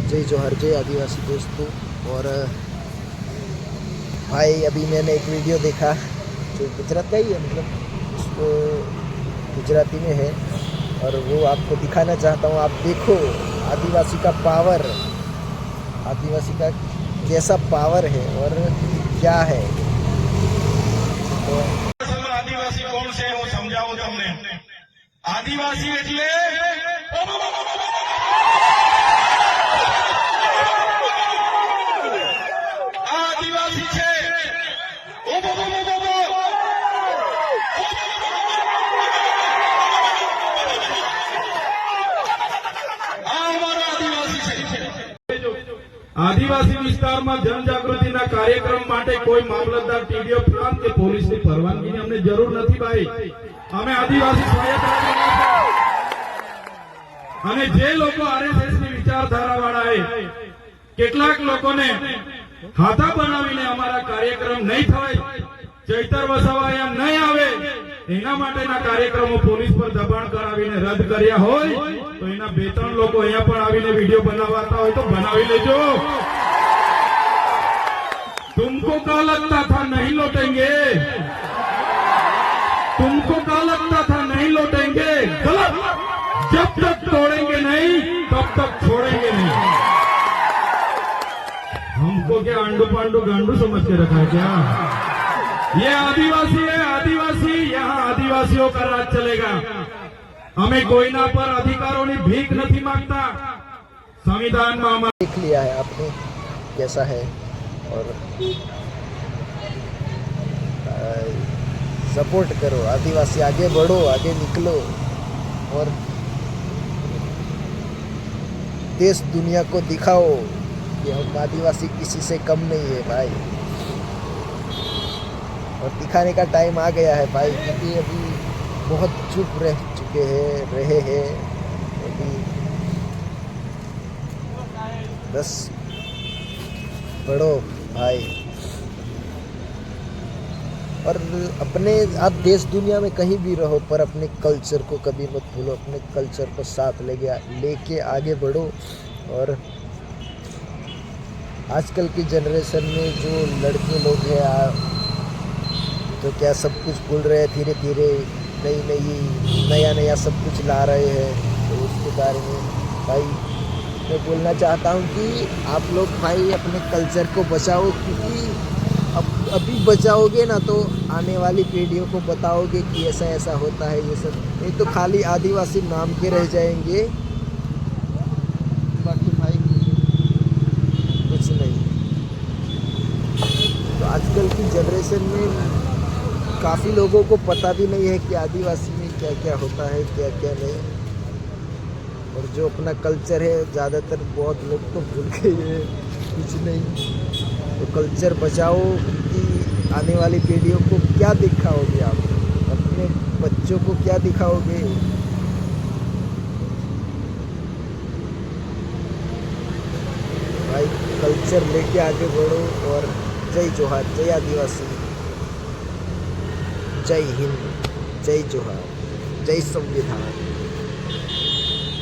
जय जोहर, जय आदिवासी दोस्तों। और भाई अभी मैंने एक वीडियो देखा जो गुजरात का ही है, मतलब उसको गुजराती में है और वो आपको दिखाना चाहता हूँ। आप देखो आदिवासी का पावर, आदिवासी का कैसा पावर है और क्या है। तो आदिवासी कौन से वो समझाओ तमने। आदिवासी એટલે આદિવાસી છે। આદિવાસી વિસ્તારમાં જનજાગૃતિના કાર્યક્રમ માટે કોઈ મામલતદાર ટીડીઓ પ્રાંત કે પોલીસની પરવાનગીની અમને જરૂર નથી ભાઈ। અમે આદિવાસી સ્વાયત્ત અને જે લોકો આરએસએસની વિચારધારાવાળાએ કેટલાક લોકોને હાથા બનાવીને અમારા કાર્યક્રમ નહીં થાય, ચૈતર વસાવા અહીંયા નહીં આવે એના માટેના કાર્યક્રમો પોલીસ પર દબાણ કરાવીને રદ કર્યા હોય તો એના બે ત્રણ લોકો અહીંયા પણ આવીને વિડીયો બનાવતા હોય તો બનાવી લેજો। तुमको क्या लगता था नहीं लौटेंगे? तुमको क्या लगता था नहीं लौटेंगे? गलत। जब तक तोड़ेंगे नहीं तब तक छोड़ेंगे नहीं। हमको क्या अंडू पांडू गांडू समझ के रखा है क्या? ये आदिवासी है, आदिवासी, यहाँ आदिवासियों का राज चलेगा। हमें कोईना पर अधिकारों की भीख नहीं मांगता। संविधान में हमारा देख लिया है आपने कैसा है। और सपोर्ट करो आदिवासी, आगे बढ़ो, आगे निकलो और देश दुनिया को दिखाओ कि हम आदिवासी किसी से कम नहीं है भाई। और दिखाने का टाइम आ गया है भाई, क्योंकि अभी बहुत चुप रहे हैं अभी। बस बढ़ो भाई। और अपने आप देश दुनिया में कहीं भी रहो पर अपने कल्चर को कभी मत भूलो, अपने कल्चर को साथ लेके आगे बढ़ो। और आजकल की जनरेशन में जो लड़के लोग हैं तो क्या सब कुछ भूल रहे हैं, धीरे धीरे नया सब कुछ ला रहे हैं। तो उसके बारे में भाई मैं बोलना चाहता हूँ कि आप लोग भाई अपने कल्चर को बचाओ, क्योंकि अभी बचाओगे ना तो आने वाली पीढ़ियों को बताओगे कि ऐसा ऐसा होता है ये सब। नहीं तो खाली आदिवासी नाम के रह जाएंगे, बाकी भाई कुछ नहीं। तो आजकल की जनरेशन में काफ़ी लोगों को पता भी नहीं है कि आदिवासी में क्या क्या होता है, क्या क्या नहीं। और जो अपना कल्चर है ज़्यादातर बहुत लोग तो भूल गए हैं, कुछ नहीं। तो कल्चर बचाओ, क्योंकि आने वाली पीढ़ियों को क्या दिखाओगे आप, अपने बच्चों को क्या दिखाओगे। भाई कल्चर लेके आगे बढ़ो। और जय जोहार, जय आदिवासी, जय हिंद, जय जोहार, जय संविधान।